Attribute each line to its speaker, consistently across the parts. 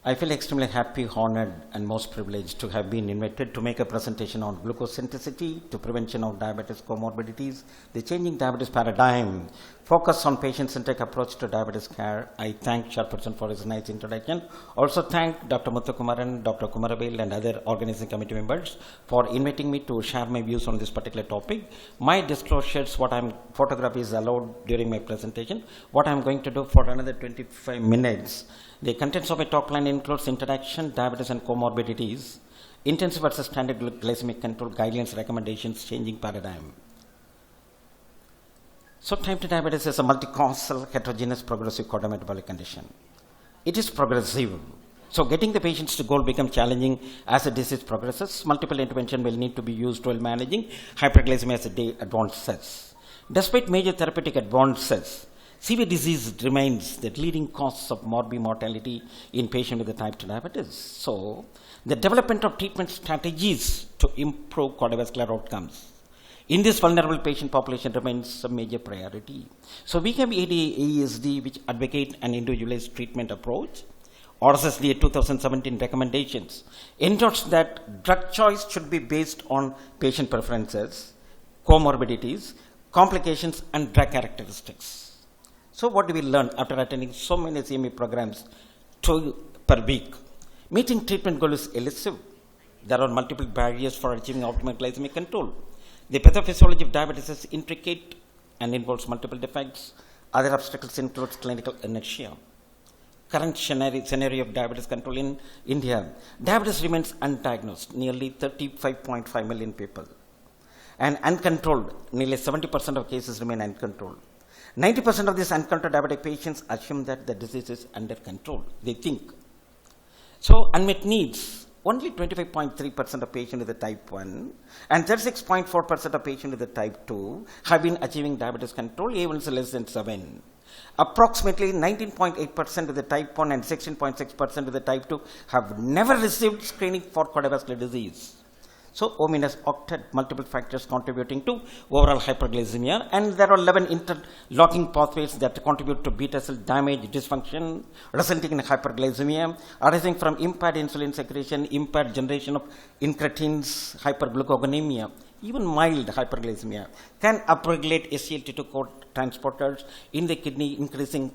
Speaker 1: I feel extremely happy, honored, and most privileged to have been invited to make a presentation on glucose synthesis to prevention of diabetes comorbidities, the changing diabetes paradigm, focus on patient-centric approach to diabetes care. I thank Chairperson for his nice introduction. Also thank Dr. Muthukumaran, Dr. Kumaravel, and other organizing committee members for inviting me to share my views on this particular topic. My disclosures, photograph is allowed during my presentation. What I'm going to do for another 25 minutes. The contents of my talk line includes introduction, diabetes and comorbidities, intensive versus standard glycemic control, guidelines, recommendations, changing paradigm. So type 2 diabetes is a multi-causal, heterogeneous, progressive cardiometabolic condition. It is progressive. So getting the patients to goal becomes challenging as the disease progresses. Multiple intervention will need to be used while managing hyperglycemia as the day advances. Despite major therapeutic advances, CV disease remains the leading cause of morbid mortality in patients with the type 2 diabetes. So, the development of treatment strategies to improve cardiovascular outcomes in this vulnerable patient population remains a major priority. So, we have ADA-ASD which advocate an individualized treatment approach. RSSDA 2017 recommendations endorse that drug choice should be based on patient preferences, comorbidities, complications, and drug characteristics. So what do we learn after attending so many CME programs 2 per week? Meeting treatment goal is elusive. There are multiple barriers for achieving optimal glycemic control. The pathophysiology of diabetes is intricate and involves multiple defects. Other obstacles include clinical inertia. Current scenario of diabetes control in India. Diabetes remains undiagnosed, nearly 35.5 million people. And uncontrolled, nearly 70% of cases remain uncontrolled. 90% of these uncontrolled diabetic patients assume that the disease is under control. They think. So, unmet needs. Only 25.3% of patients with the type 1 and 36.4% of patients with the type 2 have been achieving diabetes control, A1C less than 7. Approximately 19.8% with the type 1 and 16.6% with the type 2 have never received screening for cardiovascular disease. So, OMIN has octet multiple factors contributing to overall hyperglycemia, and there are 11 interlocking pathways that contribute to beta cell damage, dysfunction, resulting in hyperglycemia, arising from impaired insulin secretion, impaired generation of incretins, hyperglucogonemia. Even mild hyperglycemia can upregulate SGLT2 transporters in the kidney, increasing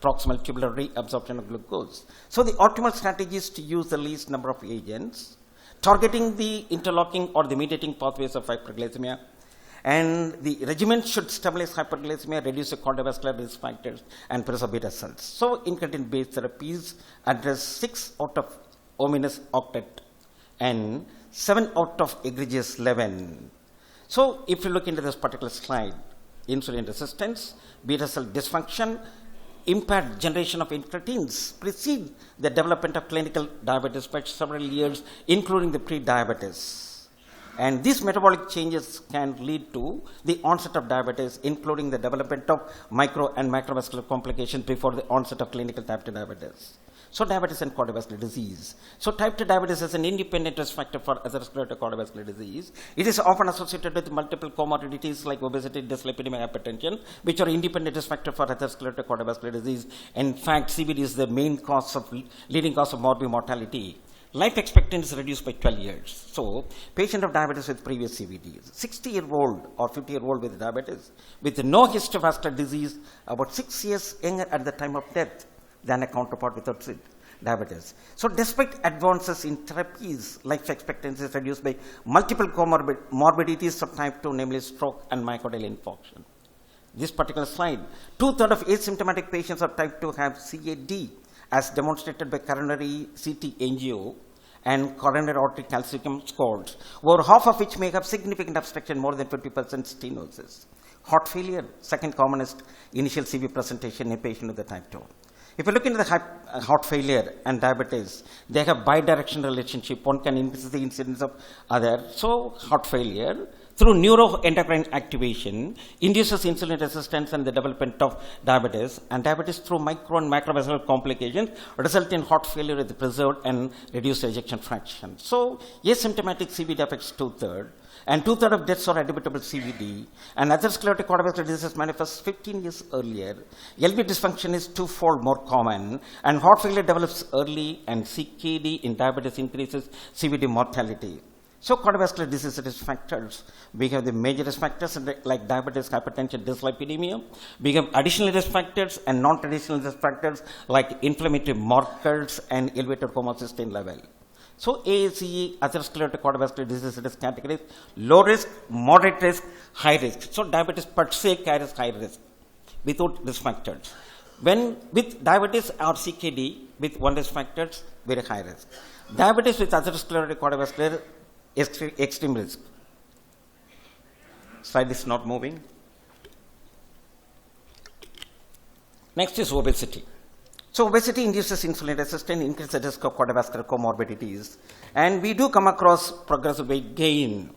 Speaker 1: proximal tubular reabsorption of glucose. So, the optimal strategy is to use the least number of agents, targeting the interlocking or the mediating pathways of hyperglycemia, and the regimen should stabilize hyperglycemia, reduce the cardiovascular risk factors, and preserve beta cells. So, incretin-based therapies address 6 out of ominous octet and 7 out of egregious 11. So, if you look into this particular slide, insulin resistance, beta cell dysfunction, impaired generation of incretins precede the development of clinical diabetes by several years, including the pre-diabetes. And these metabolic changes can lead to the onset of diabetes, including the development of micro and macrovascular complications before the onset of clinical type 2 diabetes. So, diabetes and cardiovascular disease. So, type 2 diabetes is an independent risk factor for atherosclerotic cardiovascular disease. It is often associated with multiple comorbidities like obesity, dyslipidemia, hypertension, which are independent risk factor for atherosclerotic cardiovascular disease. In fact, CVD is the main cause of leading cause of morbid mortality. Life expectancy is reduced by 12 years. So, patient of diabetes with previous CVD, 60-year-old or 50-year-old with diabetes, with no history of vascular disease, about 6 years younger at the time of death than a counterpart without diabetes. So, despite advances in therapies, life expectancy is reduced by multiple comorbidities of type 2, namely stroke and myocardial infarction. This particular slide, 2/3 of asymptomatic patients of type 2 have CAD, as demonstrated by coronary CT angio and coronary artery calcium scores, over half of which may have significant obstruction, more than 50% stenosis. Heart failure, second commonest initial CV presentation in a patient with the type 2. If you look into the heart failure and diabetes, they have bidirectional relationship. One can increase the incidence of other. So, heart failure, through neuroendocrine activation, induces insulin resistance and the development of diabetes, and diabetes through micro and macrovascular complications result in heart failure with preserved and reduced ejection fraction. So, asymptomatic CVD affects two-thirds, and two-thirds of deaths are attributable to CVD, and atherosclerotic cardiovascular disease manifests 15 years earlier. LV dysfunction is twofold more common, and heart failure develops early, and CKD in diabetes increases CVD mortality. So, cardiovascular disease risk factors, we have the major risk factors like diabetes, hypertension, dyslipidemia. We have additional risk factors and non-traditional risk factors like inflammatory markers and elevated homocysteine level. So, ASCE, atherosclerotic cardiovascular disease risk categories, low risk, moderate risk, high risk. So, diabetes per se carries high risk without risk factors. When with diabetes or CKD with one risk factors, very high risk. Diabetes with atherosclerotic cardiovascular extreme risk. Slide is not moving. Next is obesity. So, obesity induces insulin resistance, increases the risk of cardiovascular comorbidities, and we do come across progressive weight gain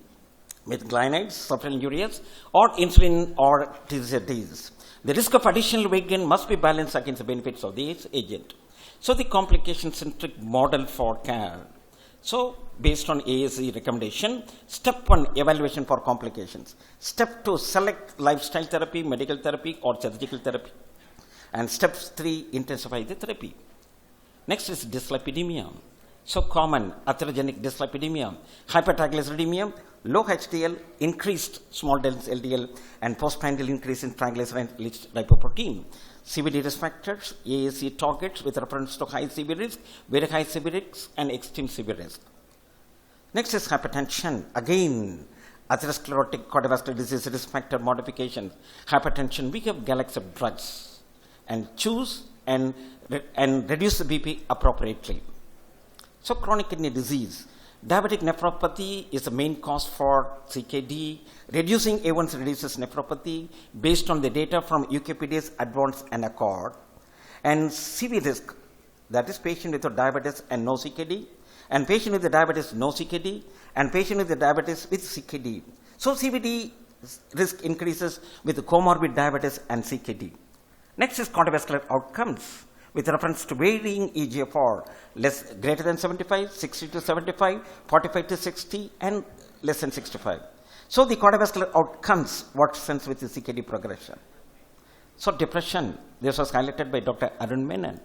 Speaker 1: with glycides, sulfonylureas, or insulin or TZDs. The risk of additional weight gain must be balanced against the benefits of this agent. So, the complication-centric model for care. So, based on ASE recommendation, step 1, evaluation for complications. Step 2, select lifestyle therapy, medical therapy, or surgical therapy. And step 3, intensify the therapy. Next is dyslipidemia. So, common atherogenic dyslipidemia, hypertriglyceridemia, low HDL, increased small dense LDL, and postprandial increase in triglyceride lipoprotein. CVD risk factors, ASE targets with reference to high CV risk, very high CV risk, and extreme CV risk. Next is hypertension. Again, atherosclerotic cardiovascular disease risk factor modifications. Hypertension, we have galaxy of drugs and choose and reduce the BP appropriately. So, chronic kidney disease. Diabetic nephropathy is the main cause for CKD. Reducing A1C reduces nephropathy based on the data from UKPD's Advance and Accord. And CV risk, that is patient with diabetes and no CKD, and patient with the diabetes no CKD, and patient with the diabetes with CKD. So, CVD risk increases with comorbid diabetes and CKD. Next is cardiovascular outcomes with reference to varying eGFR, greater than 75, 60 to 75, 45 to 60, and less than 65. So, the cardiovascular outcomes worsen with the CKD progression. So, depression, this was highlighted by Dr. Arun Menon.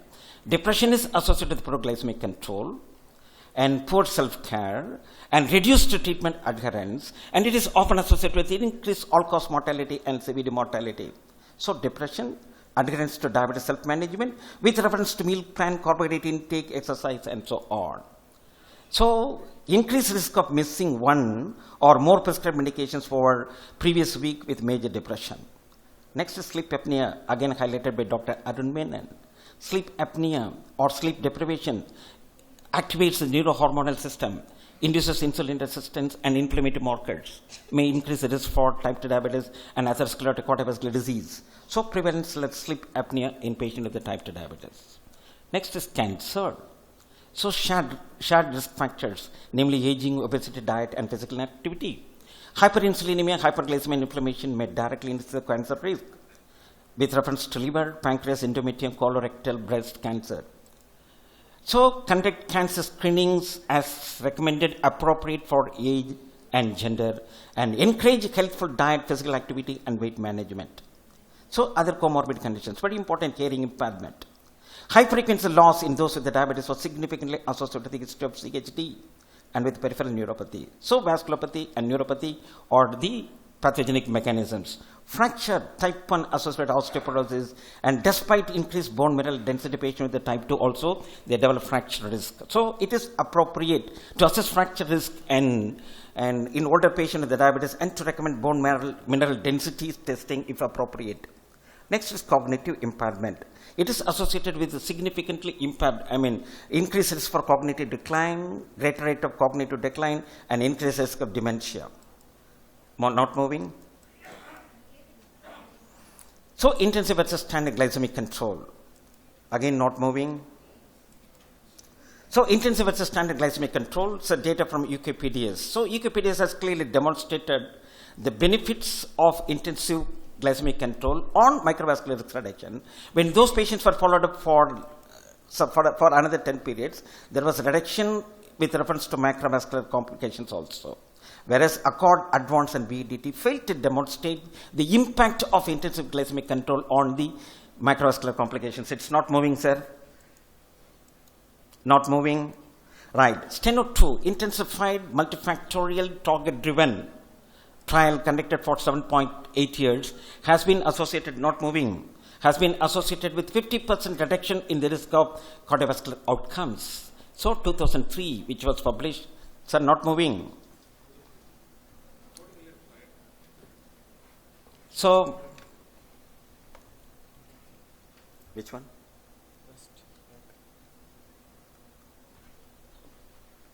Speaker 1: Depression is associated with proglycemic control and poor self-care and reduced treatment adherence, and it is often associated with increased all-cause mortality and CVD mortality. So, depression, adherence to diabetes self-management with reference to meal plan, carbohydrate intake, exercise, and so on. So, increased risk of missing one or more prescribed medications for previous week with major depression. Next is sleep apnea, again highlighted by Dr. Arun Menon. Sleep apnea or sleep deprivation activates the neurohormonal system, induces insulin resistance and inflammatory markers, may increase the risk for type 2 diabetes and atherosclerotic cardiovascular disease. So, prevalence sleep apnea in patients with the type 2 diabetes. Next is cancer. So, shared risk factors, namely aging, obesity, diet, and physical activity. Hyperinsulinemia, hyperglycemia, and inflammation may directly increase the cancer risk with reference to liver, pancreas, endometrium, colorectal, breast cancer. So, conduct cancer screenings as recommended, appropriate for age and gender, and encourage healthful diet, physical activity, and weight management. So, other comorbid conditions, very important, hearing impairment. High frequency loss in those with the diabetes was significantly associated with the history of CHD and with peripheral neuropathy. So, vasculopathy and neuropathy are the pathogenic mechanisms. Fracture, type 1 associated osteoporosis, and despite increased bone mineral density patient with the type 2 also, they develop fracture risk. So, it is appropriate to assess fracture risk and in older patients with the diabetes and to recommend bone mineral density testing if appropriate. Next is cognitive impairment. It is associated with a significantly increased risk for cognitive decline, greater rate of cognitive decline, and increased risk of dementia. Not moving. So, intensive versus standard glycemic control. Again, not moving. So, intensive versus standard glycemic control. So, data from UKPDS. So, UKPDS has clearly demonstrated the benefits of intensive glycemic control on microvascular risk reduction. When those patients were followed up for another 10 periods, there was a reduction with reference to macrovascular complications also. Whereas Accord, Advance and VDT failed to demonstrate the impact of intensive glycemic control on the macrovascular complications. It's not moving, sir. Not moving. Right. Steno 2, intensified multifactorial target-driven trial conducted for 7.8 years has been associated, not moving, has been associated with 50% reduction in the risk of cardiovascular outcomes. So 2003, which was published, sir, not moving. So, which one?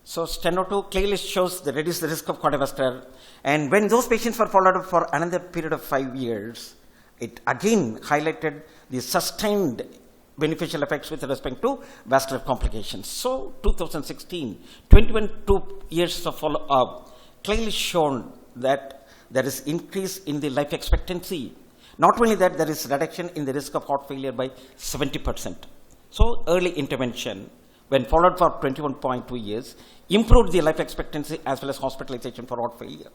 Speaker 1: So, Steno 2 clearly shows the reduce the risk of cardiovascular, and when those patients were followed up for another period of 5 years, it again highlighted the sustained beneficial effects with respect to vascular complications. So, 2016, 2 years of follow-up clearly shown that there is increase in the life expectancy. Not only that, there is reduction in the risk of heart failure by 70%. So, early intervention, when followed for 21.2 years, improved the life expectancy as well as hospitalization for heart failure.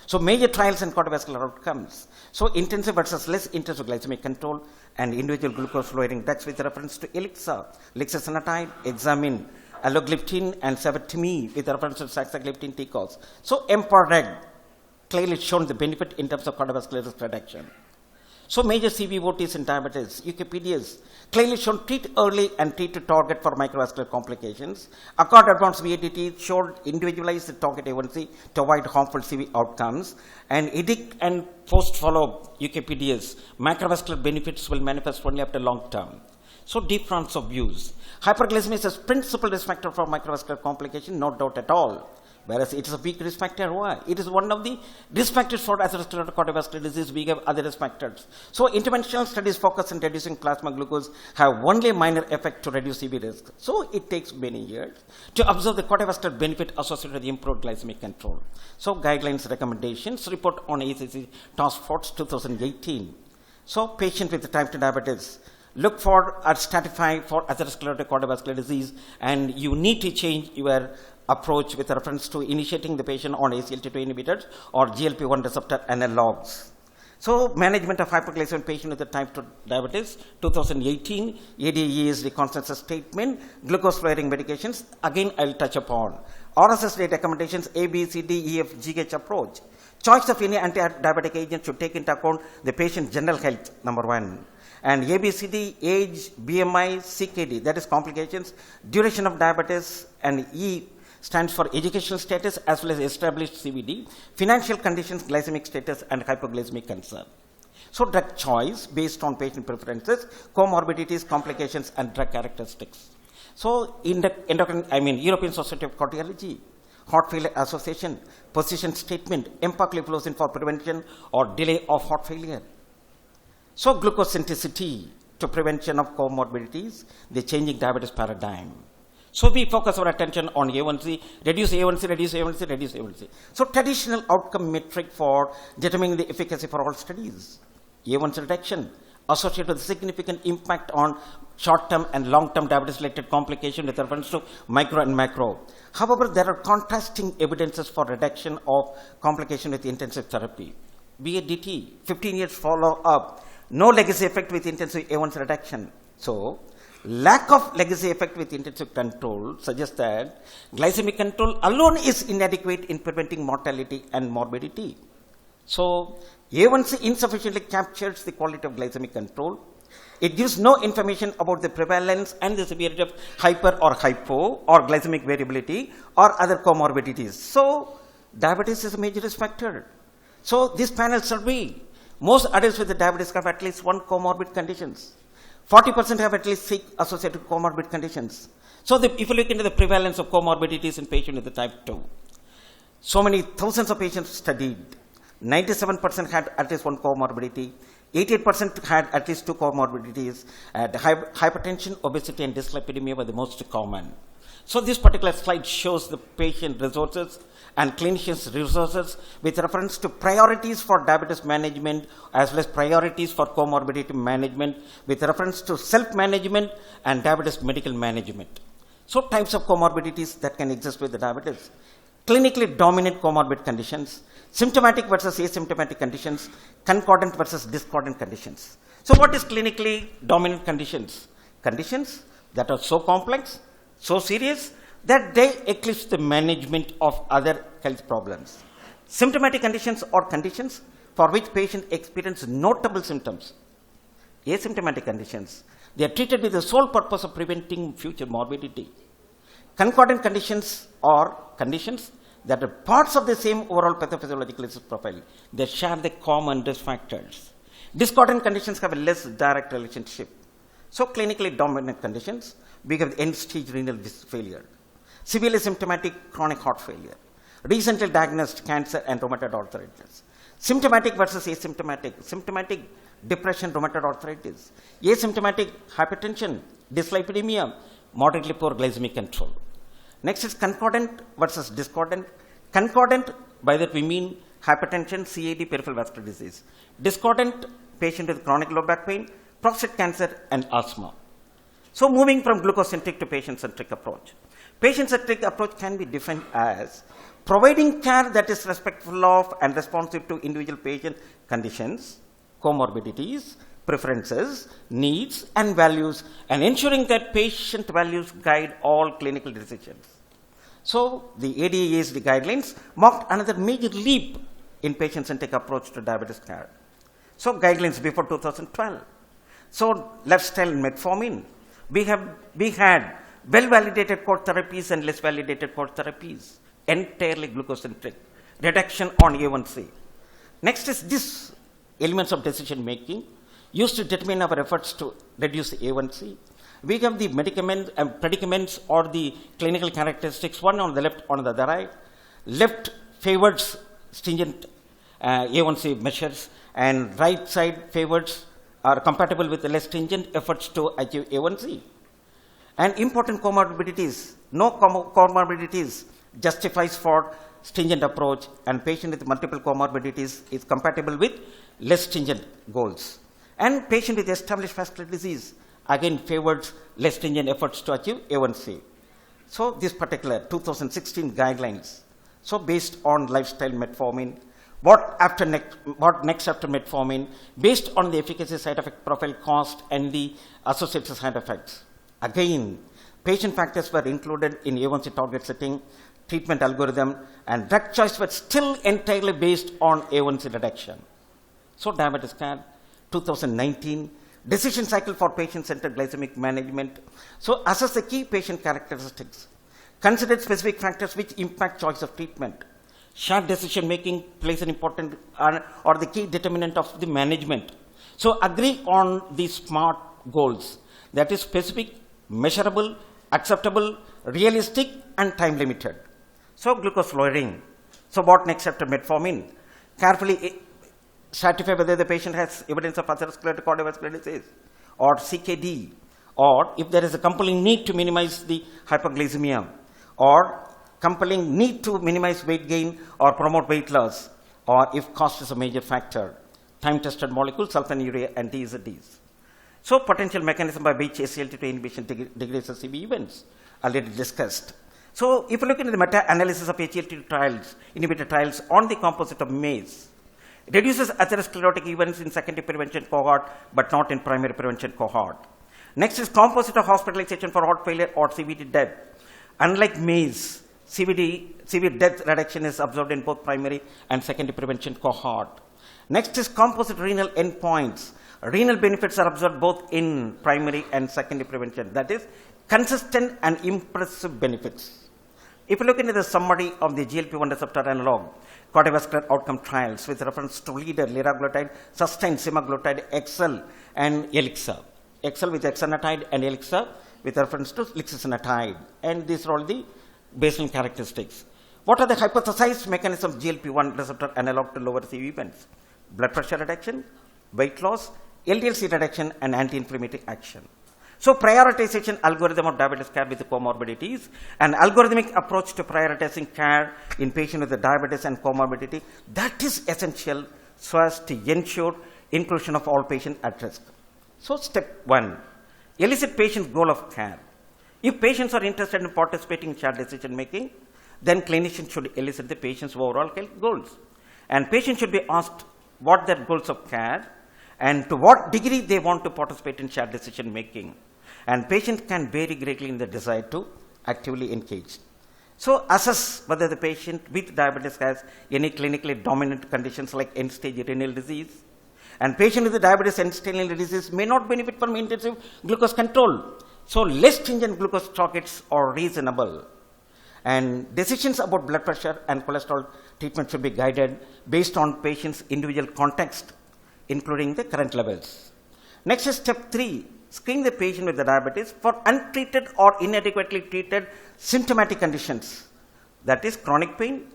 Speaker 1: So, major trials in cardiovascular outcomes. So, intensive versus less intensive glycemic control and individual glucose lowering drugs with reference to Elixa, lixasenatide, Examine, alogliptin and sabertime with reference to saxagliptin TCOS. So, EMPA-REG clearly shown the benefit in terms of cardiovascular risk reduction. So major CVOTs in diabetes, UKPDs, clearly shown treat early and treat to target for microvascular complications. Accord Advanced VADT showed individualized target A1C to avoid harmful CV outcomes. And EDIC and post-follow-up UKPDs, macrovascular benefits will manifest only after long term. So difference of views. Hyperglycemia is principal risk factor for microvascular complication, no doubt at all. Whereas it is a weak risk factor. Why? It is one of the risk factors for atherosclerotic cardiovascular disease. We have other risk factors. So interventional studies focus on reducing plasma glucose have only a minor effect to reduce CV risk. So it takes many years to observe the cardiovascular benefit associated with improved glycemic control. So guidelines recommendations report on ACC Task Force 2018. So patient with type 2 diabetes, look for or stratify for atherosclerotic cardiovascular disease, and you need to change your approach with reference to initiating the patient on ACLT2 inhibitors or GLP-1 receptor analogs. So management of hyperglycemic patient with the type 2 diabetes, 2018, ADAESD consensus statement, glucose lowering medications, again I'll touch upon. RSSD recommendations, A, B, C, D, E, F, GH approach. Choice of any anti-diabetic agent should take into account the patient's general health, number one. And ABCD, age, BMI, CKD, that is complications, duration of diabetes, and E stands for educational status as well as established CVD, financial conditions, glycemic status, and hypoglycemic concern. So drug choice based on patient preferences, comorbidities, complications, and drug characteristics. So European Society of Cardiology, Heart Failure Association, position statement, empagliflozin for prevention or delay of heart failure. So glucose centricity to prevention of comorbidities, the changing diabetes paradigm. So we focus our attention on A1C, reduce A1C, reduce A1C, reduce A1C. So traditional outcome metric for determining the efficacy for all studies. A1C reduction associated with significant impact on short-term and long-term diabetes-related complications with reference to micro and macro. However, there are contrasting evidences for reduction of complication with intensive therapy. VADT, 15 years follow-up, no legacy effect with intensive A1C reduction. So, lack of legacy effect with intensive control suggests that glycemic control alone is inadequate in preventing mortality and morbidity. So, A1C insufficiently captures the quality of glycemic control. It gives no information about the prevalence and the severity of hyper or hypo or glycemic variability or other comorbidities. So, diabetes is a major risk factor. So, this panel survey, most adults with diabetes have at least one comorbid conditions. 40% have at least 6 associated comorbid conditions. So, if you look into the prevalence of comorbidities in patients with the type 2, so many thousands of patients studied, 97% had at least one comorbidity, 88% had at least two comorbidities. Hypertension, obesity, and dyslipidemia were the most common. So this particular slide shows the patient resources and clinicians' resources with reference to priorities for diabetes management as well as priorities for comorbidity management with reference to self-management and diabetes medical management. So types of comorbidities that can exist with the diabetes. Clinically dominant comorbid conditions, symptomatic versus asymptomatic conditions, concordant versus discordant conditions. So what is clinically dominant conditions? Conditions that are so complex, so serious, that they eclipse the management of other health problems. Symptomatic conditions are conditions for which patients experience notable symptoms. Asymptomatic conditions, they are treated with the sole purpose of preventing future morbidity. Concordant conditions are conditions that are parts of the same overall pathophysiological disease profile. They share the common risk factors. Discordant conditions have a less direct relationship. So clinically dominant conditions, we have end-stage renal failure, severely symptomatic chronic heart failure, recently diagnosed cancer and rheumatoid arthritis. Symptomatic versus asymptomatic, symptomatic depression, rheumatoid arthritis, asymptomatic hypertension, dyslipidemia, moderately poor glycemic control. Next is concordant versus discordant. Concordant, by that we mean hypertension, CAD, peripheral vascular disease. Discordant, patient with chronic low back pain, prostate cancer, and asthma. So moving from glucocentric to patient-centric approach. Patient-centric approach can be defined as providing care that is respectful of and responsive to individual patient conditions, comorbidities, preferences, needs, and values, and ensuring that patient values guide all clinical decisions. So the ADA-ASD guidelines marked another major leap in patient-centric approach to diabetes care. So guidelines before 2012. So lifestyle metformin. We had well-validated core therapies and less validated core therapies, entirely glucocentric, reduction on A1C. Next is this elements of decision making used to determine our efforts to reduce the A1C. We have the medicament and predicaments or the clinical characteristics, one on the left, on the right. Left favors stringent A1C measures, and right side favors are compatible with the less stringent efforts to achieve A1C. And important comorbidities, no comorbidities justifies for stringent approach, and patient with multiple comorbidities is compatible with less stringent goals. And patient with established vascular disease again favors less stringent efforts to achieve A1C. So this particular 2016 guidelines, so based on lifestyle metformin, what next after metformin, based on the efficacy, side effect profile, cost, and the associated side effects. Again, patient factors were included in A1C target setting, treatment algorithm, and drug choice were still entirely based on A1C reduction. So diabetes care, 2019, decision cycle for patient-centered glycemic management. So assess the key patient characteristics. Consider specific factors which impact choice of treatment. Shared decision making plays an important or the key determinant of the management. So agree on the SMART goals, that is specific, measurable, acceptable, realistic, and time limited. So glucose lowering. So what next after metformin? Carefully certify whether the patient has evidence of atherosclerotic cardiovascular disease or CKD, or if there is a compelling need to minimize the hypoglycemia, or compelling need to minimize weight gain or promote weight loss, or if cost is a major factor. Time-tested molecules, sulfonylurea and TZDs. So potential mechanism by which SGLT2 inhibition degrades the CV events, already discussed. So if you look into the meta-analysis of SGLT2 trials, inhibitor trials on the composite of MACE, reduces atherosclerotic events in secondary prevention cohort, but not in primary prevention cohort. Next is composite of hospitalization for heart failure or CVD death. Unlike MACE, CV death reduction is observed in both primary and secondary prevention cohort. Next is composite renal endpoints. Renal benefits are observed both in primary and secondary prevention. That is, consistent and impressive benefits. If you look into the summary of the GLP-1 receptor analog, cardiovascular outcome trials with reference to leader, liraglutide, sustained semaglutide, XL, and Elixa. XL with exenatide and Elixa with reference to lixisenatide. And these are all the baseline characteristics. What are the hypothesized mechanisms of GLP-1 receptor analog to lower CV events? Blood pressure reduction, weight loss, LDL-C reduction, and anti-inflammatory action. So prioritization algorithm of diabetes care with comorbidities, an algorithmic approach to prioritizing care in patients with diabetes and comorbidity, that is essential so as to ensure inclusion of all patients at risk. So step 1, elicit patient's goal of care. If patients are interested in participating in shared decision making, then clinicians should elicit the patient's overall health goals. And patients should be asked what their goals of care and to what degree they want to participate in shared decision making. And patients can vary greatly in the desire to actively engage. So assess whether the patient with diabetes has any clinically dominant conditions like end-stage renal disease. And patient with diabetes and end-stage renal disease may not benefit from intensive glucose control. So less stringent glucose targets are reasonable. And decisions about blood pressure and cholesterol treatment should be guided based on patient's individual context, including the current levels. Next is step 3. Screen the patient with the diabetes for untreated or inadequately treated symptomatic conditions, that is chronic pain,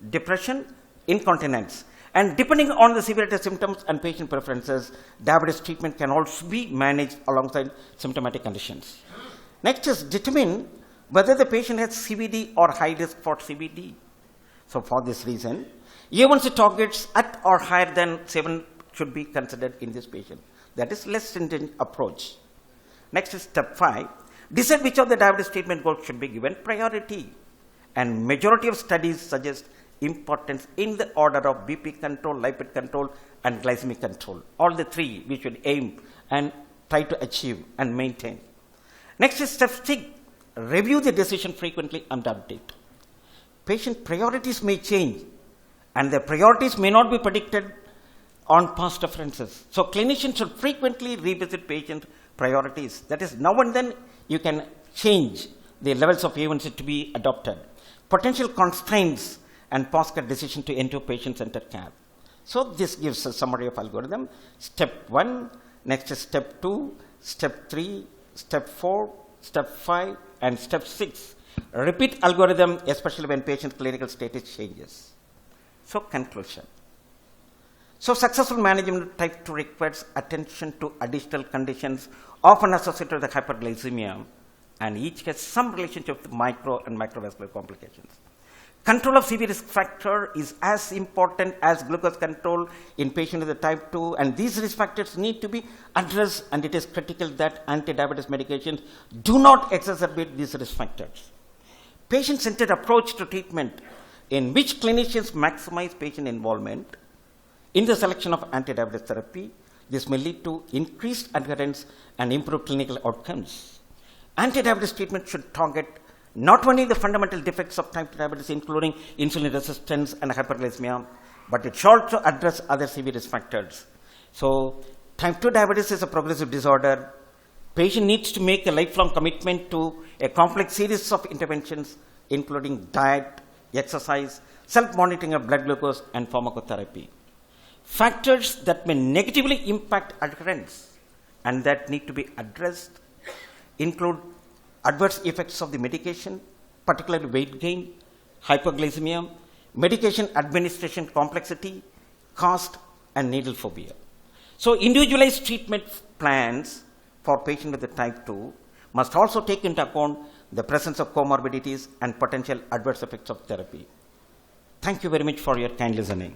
Speaker 1: depression, incontinence. And depending on the severity of symptoms and patient preferences, diabetes treatment can also be managed alongside symptomatic conditions. Next is determine whether the patient has CVD or high risk for CVD. So for this reason, A1C targets at or higher than 7 should be considered in this patient. That is less stringent approach. Next is step 5. Decide which of the diabetes treatment goals should be given priority. And majority of studies suggest importance in the order of BP control, lipid control, and glycemic control. All the 3 we should aim and try to achieve and maintain. Next is step 6. Review the decision frequently and update. Patient priorities may change, and their priorities may not be predicted on past references. So clinicians should frequently revisit patient priorities. That is, now and then you can change the levels of A1C to be adopted. Potential constraints and post-care decision to enter patient-centered care. So this gives a summary of algorithm. Step 1, next is step 2, step 3, step 4, step 5, and step 6. Repeat algorithm, especially when patient's clinical status changes. So conclusion. So successful management of type 2 requires attention to additional conditions often associated with hyperglycemia, and each has some relationship with micro and macrovascular complications. Control of CV risk factor is as important as glucose control in patients with type 2, and these risk factors need to be addressed, and it is critical that anti-diabetes medications do not exacerbate these risk factors. Patient-centered approach to treatment in which clinicians maximize patient involvement in the selection of anti-diabetes therapy. This may lead to increased adherence and improved clinical outcomes. Anti-diabetes treatment should target not only the fundamental defects of type 2 diabetes, including insulin resistance and hyperglycemia, but it should also address other severe risk factors. So type 2 diabetes is a progressive disorder. Patient needs to make a lifelong commitment to a complex series of interventions, including diet, exercise, self-monitoring of blood glucose, and pharmacotherapy. Factors that may negatively impact adherence and that need to be addressed include adverse effects of the medication, particularly weight gain, hypoglycemia, medication administration complexity, cost, and needle phobia. So individualized treatment plans for patients with the type 2 must also take into account the presence of comorbidities and potential adverse effects of therapy. Thank you very much for your kind listening.